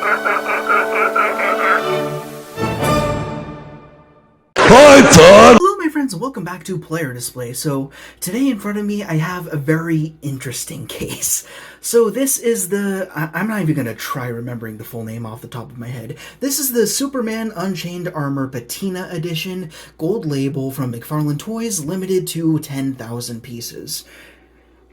Hi, Todd! Hello my friends, welcome back to Player Display. So today in front of me I have a very interesting case. So this is I'm not even going to try remembering the full name off the top of my head. This is the Superman Unchained Armor Patina Edition, gold label from McFarlane Toys, limited to 10,000 pieces.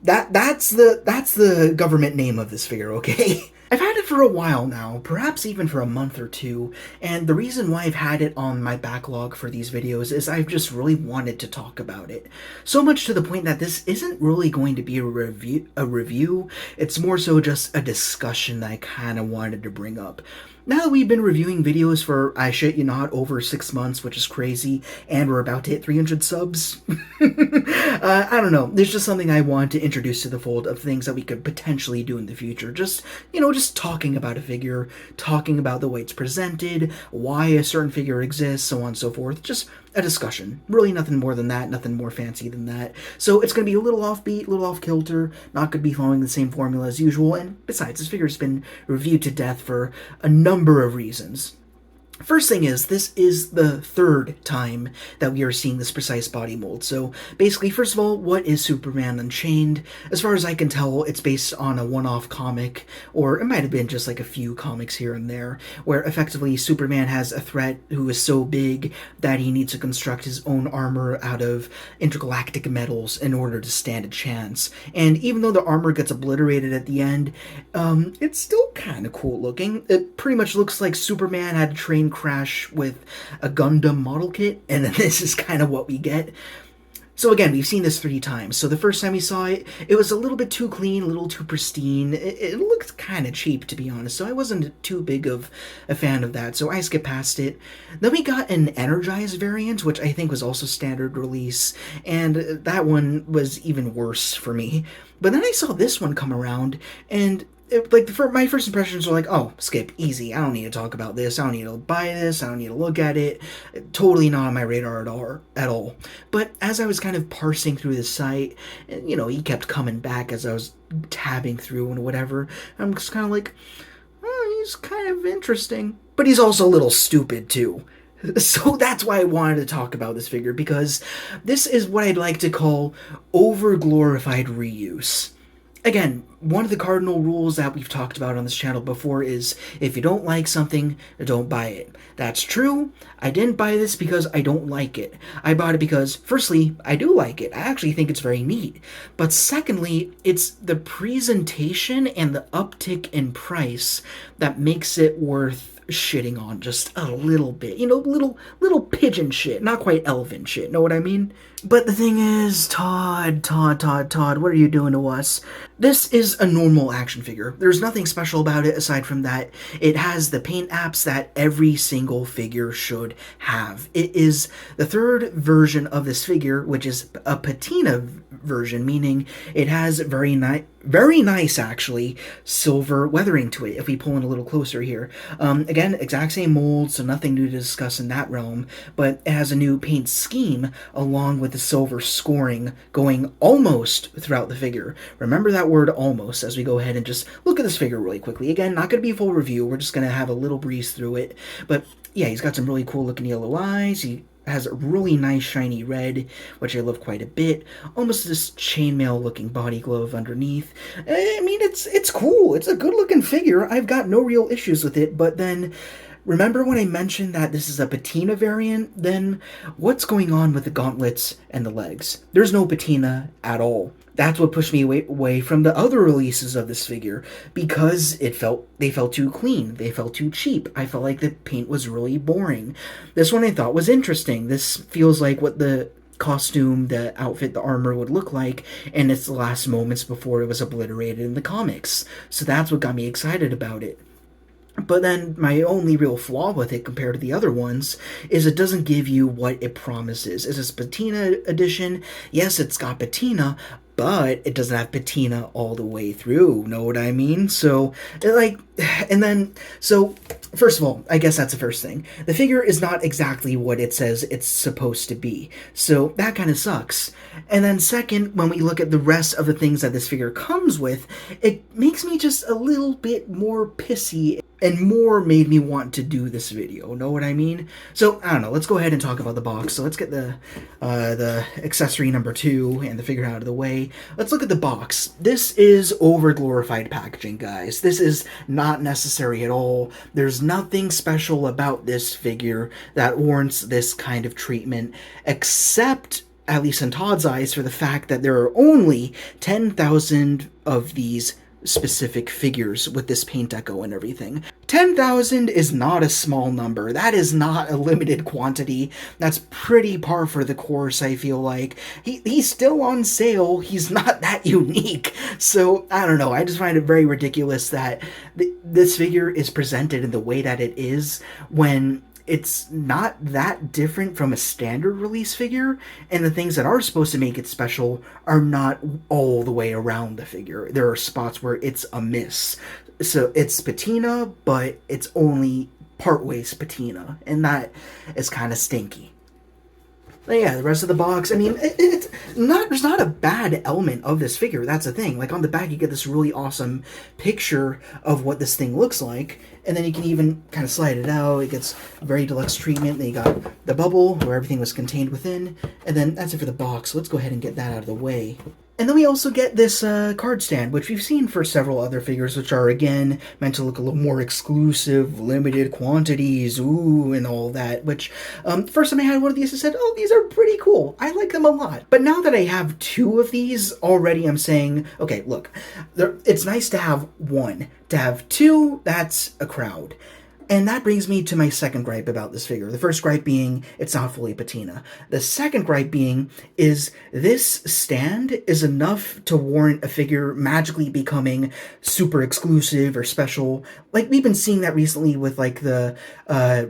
That's the government name of this figure, okay? I've had it for a while now, perhaps even for a month or two, and the reason why I've had it on my backlog for these videos is I've just really wanted to talk about it. So much to the point that this isn't really going to be a review, it's more so just a discussion that I kind of wanted to bring up. Now that we've been reviewing videos for, I shit you not, over 6 months, which is crazy, and we're about to hit 300 subs, I don't know, there's just something I want to introduce to the fold of things that we could potentially do in the future. Just, just talking about a figure, talking about the way it's presented, why a certain figure exists, so on and so forth. Just a discussion. Really nothing more than that, nothing more fancy than that. So it's going to be a little offbeat, a little off-kilter, not going to be following the same formula as usual, and besides, this figure's been reviewed to death for a number of reasons. First thing is, this is the third time that we are seeing this precise body mold. So basically, first of all, what is Superman Unchained? As far as I can tell, it's based on a one-off comic, or it might have been just like a few comics here and there, where effectively Superman has a threat who is so big that he needs to construct his own armor out of intergalactic metals in order to stand a chance. And even though the armor gets obliterated at the end, it's still kind of cool looking. It pretty much looks like Superman had a train crash with a Gundam model kit, and then this is kind of what we get. So again, we've seen this 3 times. So the first time we saw it, it was a little bit too clean, a little too pristine. It looked kind of cheap, to be honest, so I wasn't too big of a fan of that, so I skipped past it. Then we got an Energized variant, which I think was also standard release, and that one was even worse for me. But then I saw this one come around, and my first impressions were like, oh, skip, easy, I don't need to talk about this, I don't need to buy this, I don't need to look at it, totally not on my radar at all. But as I was kind of parsing through the site, he kept coming back as I was tabbing through and whatever, I'm just kind of like, oh, he's kind of interesting. But he's also a little stupid, too. So that's why I wanted to talk about this figure, because this is what I'd like to call over-glorified reuse. Again, one of the cardinal rules that we've talked about on this channel before is if you don't like something, don't buy it. That's true. I didn't buy this because I don't like it. I bought it because, firstly, I do like it. I actually think it's very neat. But secondly, it's the presentation and the uptick in price that makes it worth shitting on just a little bit. Little pigeon shit. Not quite elven shit, know what I mean? But the thing is, Todd, what are you doing to us? This is a normal action figure. There's nothing special about it aside from that it has the paint apps that every single figure should have. It is the third version of this figure, which is a patina version, meaning it has very nice, actually, silver weathering to it, if we pull in a little closer here. Again, exact same mold, so nothing new to discuss in that realm, but it has a new paint scheme along with the silver scoring going almost throughout the figure. Remember that word almost as we go ahead and just look at this figure really quickly. Again, not going to be a full review, we're just going to have a little breeze through it, but yeah, he's got some really cool looking yellow eyes, he has a really nice shiny red, which I love quite a bit. Almost this chainmail looking body glove underneath. I mean, it's cool. It's a good looking figure. I've got no real issues with it, but then remember when I mentioned that this is a patina variant? Then what's going on with the gauntlets and the legs? There's no patina at all. That's what pushed me away from the other releases of this figure, because they felt too clean, they felt too cheap. I felt like the paint was really boring. This one I thought was interesting. This feels like what the costume, the outfit, the armor would look like in its last moments before it was obliterated in the comics. So that's what got me excited about it. But then my only real flaw with it compared to the other ones is it doesn't give you what it promises. It's a patina edition. Yes, it's got patina, but it doesn't have patina all the way through, know what I mean? So, first of all, I guess that's the first thing. The figure is not exactly what it says it's supposed to be, so that kind of sucks. And then second, when we look at the rest of the things that this figure comes with, it makes me just a little bit more pissy and more made me want to do this video. Know what I mean? So I don't know. Let's go ahead and talk about the box. So let's get the accessory number 2 and the figure out of the way. Let's look at the box. This is over glorified packaging, guys. This is not necessary at all. There's nothing special about this figure that warrants this kind of treatment, except, at least in Todd's eyes, for the fact that there are only 10,000 of these specific figures with this paint deco and everything. 10,000 is not a small number. That is not a limited quantity. That's pretty par for the course, I feel like. He's still on sale. He's not that unique. So, I don't know. I just find it very ridiculous that this figure is presented in the way that it is when it's not that different from a standard release figure, and the things that are supposed to make it special are not all the way around the figure. There are spots where it's a miss. So it's patina, but it's only partways patina, and that is kind of stinky. But yeah, the rest of the box, I mean, there's not a bad element of this figure. That's the thing. Like, on the back, you get this really awesome picture of what this thing looks like, and then you can even kind of slide it out. It gets very deluxe treatment. Then you got the bubble, where everything was contained within, and then that's it for the box. So let's go ahead and get that out of the way. And then we also get this card stand, which we've seen for several other figures, which are, again, meant to look a little more exclusive, limited quantities, ooh, and all that, which, first time I had one of these, I said, oh, these are pretty cool. I like them a lot. But now that I have 2 of these, already I'm saying, okay, look, it's nice to have 1. To have 2, that's a crowd. And that brings me to my second gripe about this figure. The first gripe being, it's not fully patina. The second gripe being, is this stand is enough to warrant a figure magically becoming super exclusive or special. Like, we've been seeing that recently with, like, the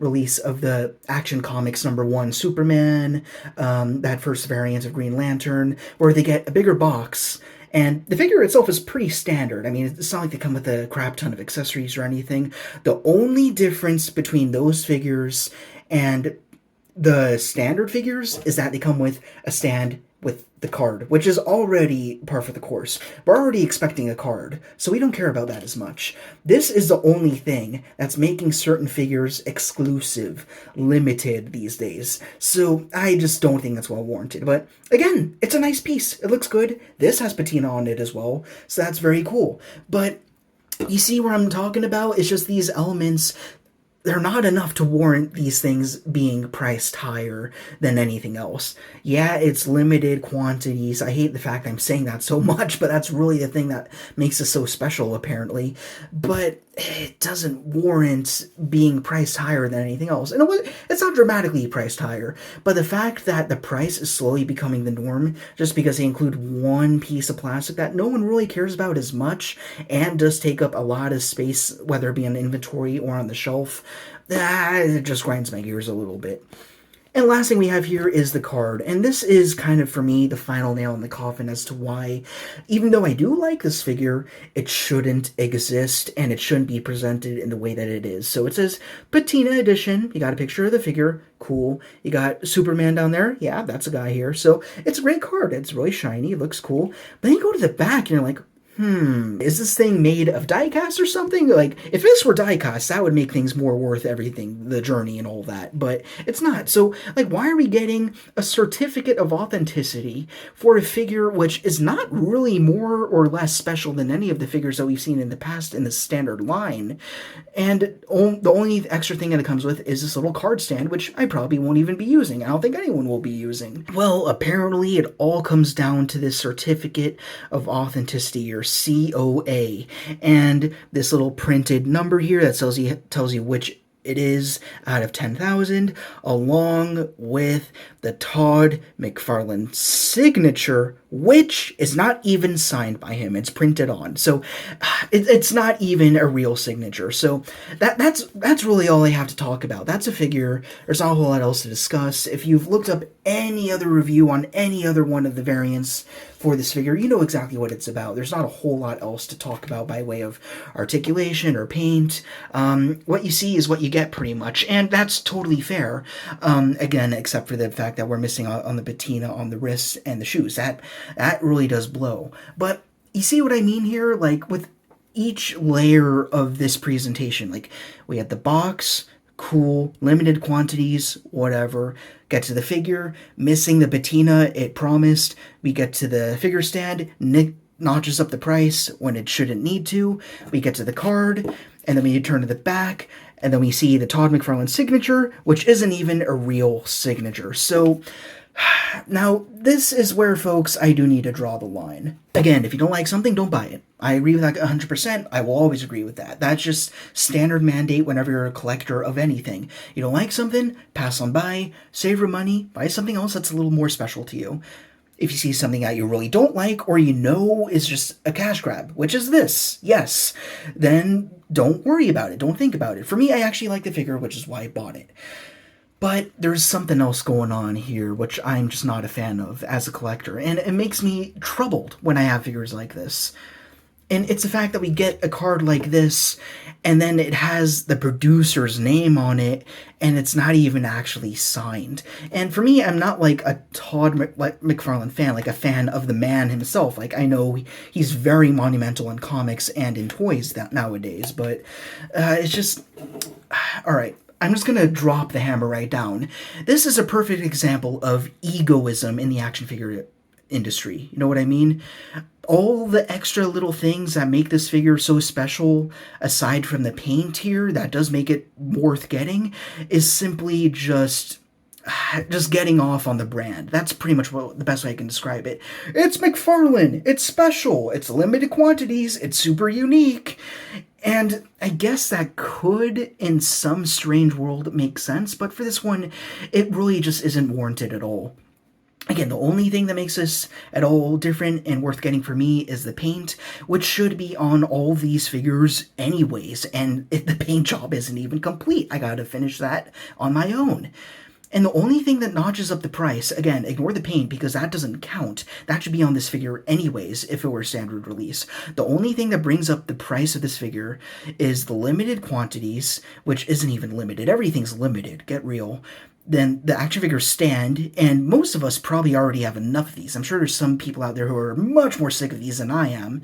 release of the Action Comics #1 Superman, that first variant of Green Lantern, where they get a bigger box. And the figure itself is pretty standard. I mean, it's not like they come with a crap ton of accessories or anything. The only difference between those figures and the standard figures is that they come with a stand with the card, which is already par for the course. We're already expecting a card, so we don't care about that as much. This is the only thing that's making certain figures exclusive, limited these days. So I just don't think that's well warranted. But again, it's a nice piece. It looks good. This has patina on it as well, so that's very cool. But you see where I'm talking about? It's just these elements, they're not enough to warrant these things being priced higher than anything else. Yeah, it's limited quantities. I hate the fact I'm saying that so much, but that's really the thing that makes it so special, apparently. But it doesn't warrant being priced higher than anything else. And it's not dramatically priced higher, but the fact that the price is slowly becoming the norm just because they include one piece of plastic that no one really cares about as much and does take up a lot of space, whether it be on inventory or on the shelf, it just grinds my gears a little bit. And last thing we have here is the card, and this is kind of, for me, the final nail in the coffin as to why, even though I do like this figure, it shouldn't exist, and it shouldn't be presented in the way that it is. So it says, Patina Edition. You got a picture of the figure. Cool. You got Superman down there. Yeah, that's a guy here. So it's a great card. It's really shiny. It looks cool. But then you go to the back, and you're like, is this thing made of die-cast or something? Like, if this were die-cast, that would make things more worth everything, the journey and all that, but it's not. So, like, why are we getting a certificate of authenticity for a figure which is not really more or less special than any of the figures that we've seen in the past in the standard line? And the only extra thing that it comes with is this little card stand, which I probably won't even be using. I don't think anyone will be using. Well, apparently it all comes down to this certificate of authenticity, or COA, and this little printed number here that tells you which it is out of 10,000, along with the Todd McFarlane signature, which is not even signed by him. It's printed on, so it's not even a real signature. So that's really all I have to talk about. That's a figure. There's not a whole lot else to discuss. If you've looked up any other review on any other one of the variants for this figure, you know exactly what it's about. There's not a whole lot else to talk about by way of articulation or paint. What you see is what you get, pretty much, and that's totally fair. Again, except for the fact that we're missing out on the patina on the wrists and the shoes. That really does blow. But you see what I mean here? Like, with each layer of this presentation. Like, we had the box, cool, limited quantities, whatever. Get to the figure, missing the patina it promised. We get to the figure stand, Nick notches up the price when it shouldn't need to. We get to the card, and then we turn to the back, and then we see the Todd McFarlane signature, which isn't even a real signature. So, now, this is where, folks, I do need to draw the line. Again, if you don't like something, don't buy it. I agree with that 100%. I will always agree with that. That's just standard mandate whenever you're a collector of anything. You don't like something, pass on by, save your money, buy something else that's a little more special to you. If you see something that you really don't like or you know is just a cash grab, which is this, yes, then don't worry about it. Don't think about it. For me, I actually like the figure, which is why I bought it. But there's something else going on here, which I'm just not a fan of as a collector, and it makes me troubled when I have figures like this. And it's the fact that we get a card like this, and then it has the producer's name on it, and it's not even actually signed. And for me, I'm not like a Todd McFarlane fan, like a fan of the man himself. Like, I know he's very monumental in comics and in toys nowadays, but it's just... Alright. I'm just going to drop the hammer right down. This is a perfect example of egoism in the action figure industry. You know what I mean? All the extra little things that make this figure so special, aside from the paint here, that does make it worth getting, is simply just getting off on the brand. That's pretty much the best way I can describe it. It's McFarlane. It's special. It's limited quantities. It's super unique. And I guess that could, in some strange world, make sense, but for this one, it really just isn't warranted at all. Again, the only thing that makes this at all different and worth getting for me is the paint, which should be on all these figures anyways, and the paint job isn't even complete. I gotta finish that on my own. And the only thing that notches up the price, again, ignore the paint because that doesn't count. That should be on this figure anyways if it were standard release. The only thing that brings up the price of this figure is the limited quantities, which isn't even limited. Everything's limited. Get real. Then the action figure stand, and most of us probably already have enough of these. I'm sure there's some people out there who are much more sick of these than I am.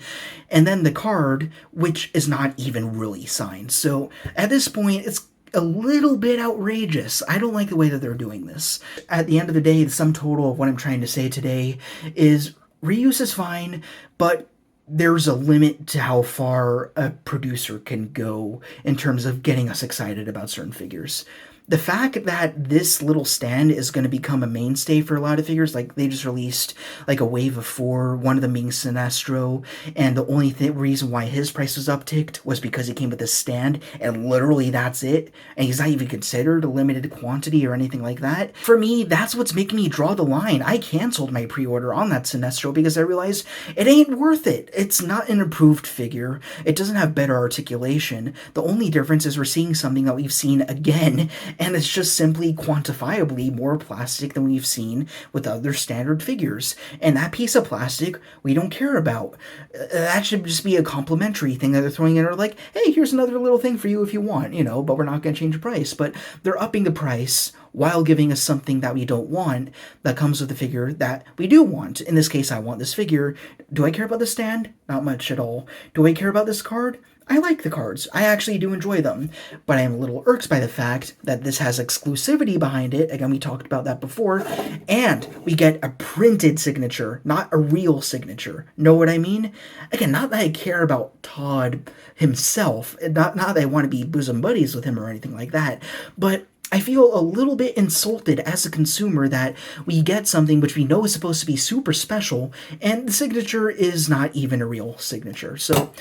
And then the card, which is not even really signed. So at this point, it's a little bit outrageous. I don't like the way that they're doing this. At the end of the day, the sum total of what I'm trying to say today is reuse is fine, but there's a limit to how far a producer can go in terms of getting us excited about certain figures. The fact that this little stand is going to become a mainstay for a lot of figures, like they just released like a wave of 4, one of them being Sinestro, and the only reason why his price was upticked was because he came with a stand, and literally that's it, and he's not even considered a limited quantity or anything like that. For me, that's what's making me draw the line. I canceled my pre-order on that Sinestro because I realized it ain't worth it. It's not an improved figure. It doesn't have better articulation. The only difference is we're seeing something that we've seen again, and it's just simply quantifiably more plastic than we've seen with other standard figures. And that piece of plastic, we don't care about. That should just be a complimentary thing that they're throwing in, or like, hey, here's another little thing for you if you want, you know, but we're not going to change the price. But they're upping the price while giving us something that we don't want that comes with the figure that we do want. In this case, I want this figure. Do I care about the stand? Not much at all. Do I care about this card? I like the cards. I actually do enjoy them, but I am a little irked by the fact that this has exclusivity behind it. Again, we talked about that before, and we get a printed signature, not a real signature. Know what I mean? Again, not that I care about Todd himself, not that I want to be bosom buddies with him or anything like that, but I feel a little bit insulted as a consumer that we get something which we know is supposed to be super special, and the signature is not even a real signature. So,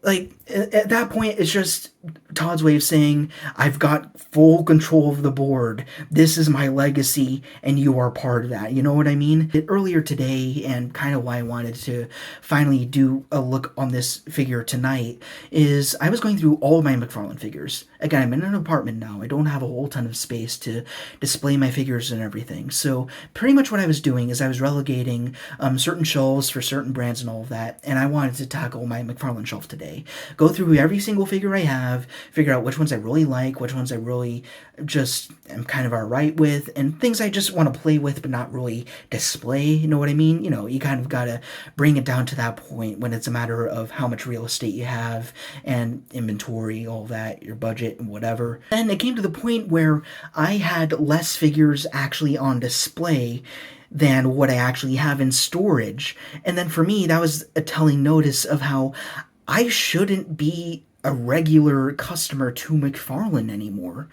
like, at that point, it's just Todd's way of saying, I've got full control of the board. This is my legacy, and you are part of that. You know what I mean? Earlier today, and kind of why I wanted to finally do a look on this figure tonight, is I was going through all of my McFarlane figures. Again, I'm in an apartment now. I don't have a whole ton of space to display my figures and everything. So pretty much what I was doing is I was relegating certain shelves for certain brands and all of that, and I wanted to tackle my McFarlane shelf today. Go through every single figure I have, figure out which ones I really like, which ones I really just am kind of alright with, and things I just want to play with but not really display, you know what I mean? You know, you kind of gotta bring it down to that point when it's a matter of how much real estate you have and inventory, all that, your budget and whatever. And it came to the point where I had less figures actually on display than what I actually have in storage. And then for me, that was a telling notice of how I shouldn't be a regular customer to McFarlane anymore.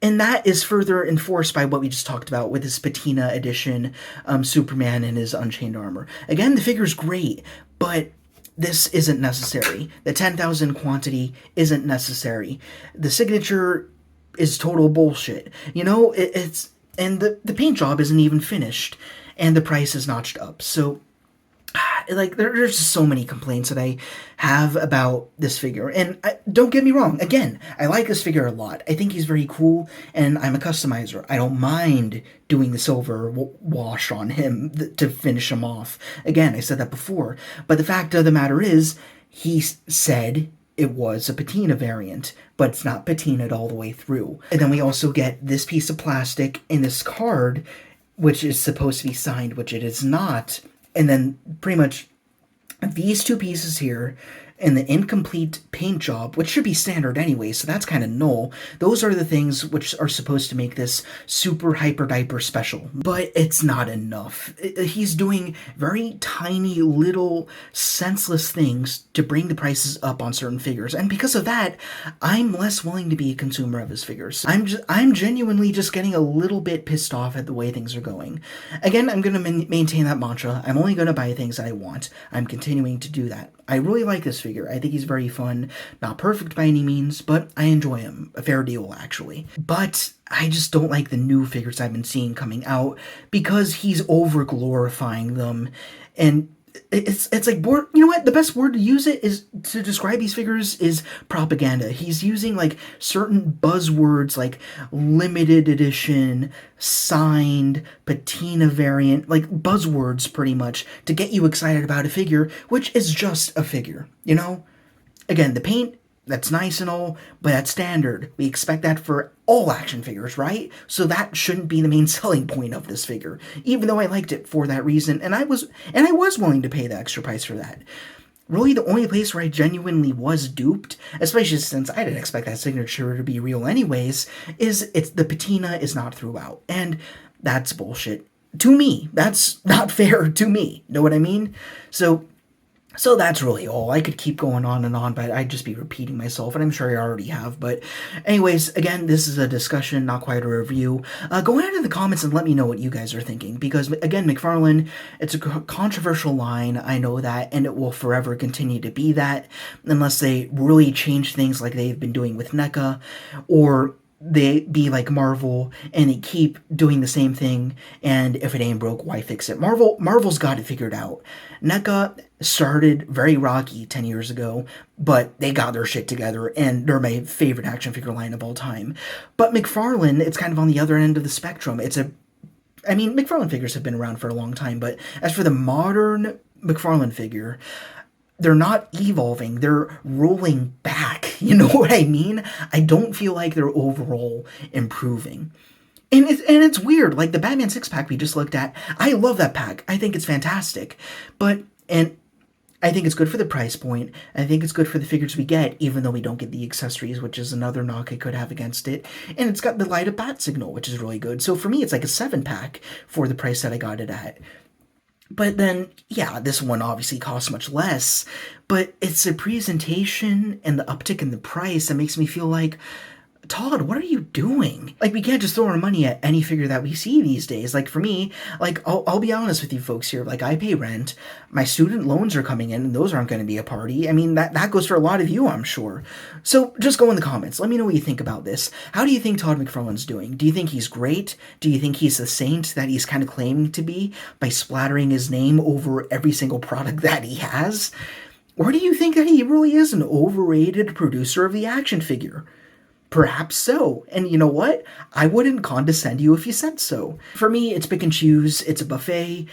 And that is further enforced by what we just talked about with his Patina edition Superman in his Unchained armor. Again, the figure's great, but this isn't necessary. The 10,000 quantity isn't necessary. The signature is total bullshit. You know, and the paint job isn't even finished, and the price is notched up. So, like, there's just so many complaints that I have about this figure. And don't get me wrong, again, I like this figure a lot. I think he's very cool, and I'm a customizer. I don't mind doing the silver wash on him to finish him off. Again, I said that before. But the fact of the matter is, he said it was a patina variant, but it's not patinaed all the way through. And then we also get this piece of plastic in this card, which is supposed to be signed, which it is not. And then pretty much these two pieces here and the incomplete paint job, which should be standard anyway, so that's kind of null. Those are the things which are supposed to make this super hyper diaper special. But it's not enough. He's doing very tiny little senseless things to bring the prices up on certain figures. And because of that, I'm less willing to be a consumer of his figures. I'm genuinely just getting a little bit pissed off at the way things are going. Again, I'm going to maintain that mantra. I'm only going to buy things that I want. I'm continuing to do that. I really like this figure. I think he's very fun. Not perfect by any means, but I enjoy him. A fair deal, actually. But I just don't like the new figures I've been seeing coming out because he's over-glorifying them. And it's like, you know what? The best word to use it is to describe these figures is propaganda. He's using like certain buzzwords like limited edition, signed, patina variant, like buzzwords pretty much to get you excited about a figure, which is just a figure, you know? Again, the paint, that's nice and all, but that's standard. We expect that for all action figures, right? So that shouldn't be the main selling point of this figure, even though I liked it for that reason, and I was willing to pay the extra price for that. Really, the only place where I genuinely was duped, especially since I didn't expect that signature to be real anyways, is the patina is not throughout, and that's bullshit. To me, that's not fair to me. Know what I mean? So that's really all. I could keep going on and on, but I'd just be repeating myself, and I'm sure I already have. But anyways, again, this is a discussion, not quite a review. Go ahead in the comments and let me know what you guys are thinking, because, again, McFarlane, it's a controversial line, I know that, and it will forever continue to be that, unless they really change things like they've been doing with NECA, or they be like Marvel and they keep doing the same thing, and if it ain't broke, why fix it? Marvel's got it figured out. NECA started very rocky 10 years ago, but they got their shit together, and they're my favorite action figure line of all time. But McFarlane, it's kind of on the other end of the spectrum. McFarlane figures have been around for a long time, but as for the modern McFarlane figure, they're not evolving, they're rolling back. You know what I mean? I don't feel like they're overall improving. And it's weird, like the Batman 6-pack we just looked at, I love that pack. I think it's fantastic. And I think it's good for the price point. I think it's good for the figures we get, even though we don't get the accessories, which is another knock I could have against it. And it's got the light up bat signal, which is really good. So for me, it's like a 7-pack for the price that I got it at. But then, yeah, this one obviously costs much less, but it's the presentation and the uptick in the price that makes me feel like, Todd, what are you doing? Like, we can't just throw our money at any figure that we see these days. Like, for me, like, I'll be honest with you folks here. Like, I pay rent. My student loans are coming in, and those aren't going to be a party. I mean, that goes for a lot of you, I'm sure. So, just go in the comments. Let me know what you think about this. How do you think Todd McFarlane's doing? Do you think he's great? Do you think he's the saint that he's kind of claiming to be by splattering his name over every single product that he has? Or do you think that he really is an overrated producer of the action figure? Perhaps so. And you know what? I wouldn't condescend you if you said so. For me, it's pick and choose. It's a buffet.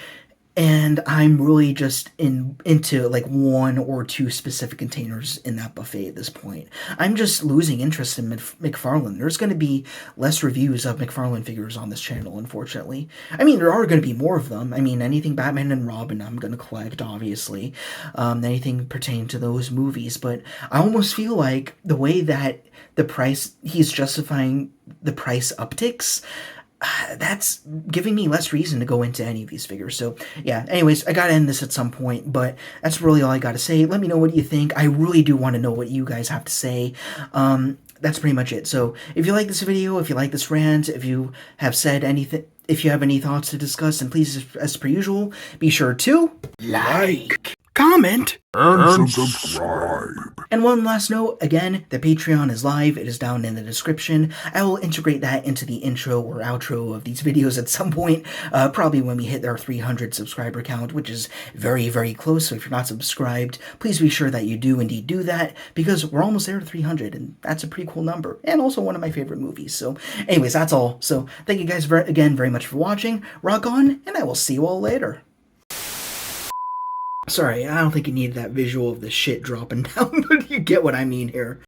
and I'm really just into like one or two specific containers in that buffet at this point. I'm just losing interest in McFarlane. There's going to be less reviews of McFarlane figures on this channel, unfortunately. I mean, there are going to be more of them. I mean, anything Batman and Robin I'm going to collect, obviously. Anything pertaining to those movies, but I almost feel like the way that he's justifying the price upticks, that's giving me less reason to go into any of these figures. So yeah, anyways, I gotta end this at some point, but that's really all I gotta say. Let me know what you think. I really do want to know what you guys have to say. That's pretty much it. So if you like this video, if you like this rant, if you have said anything, if you have any thoughts to discuss, then please, as per usual, be sure to like, comment, and subscribe. and one last note, again, the Patreon is live. It is down in the description. I will integrate that into the intro or outro of these videos at some point, probably when we hit our 300 subscriber count, which is very, very close. So if you're not subscribed, please be sure that you do indeed do that, because we're almost there to 300, and that's a pretty cool number, and also one of my favorite movies. So anyways, that's all. So thank you guys again very much for watching. Rock on, and I will see you all later. Sorry, I don't think you needed that visual of the shit dropping down, but you get what I mean here.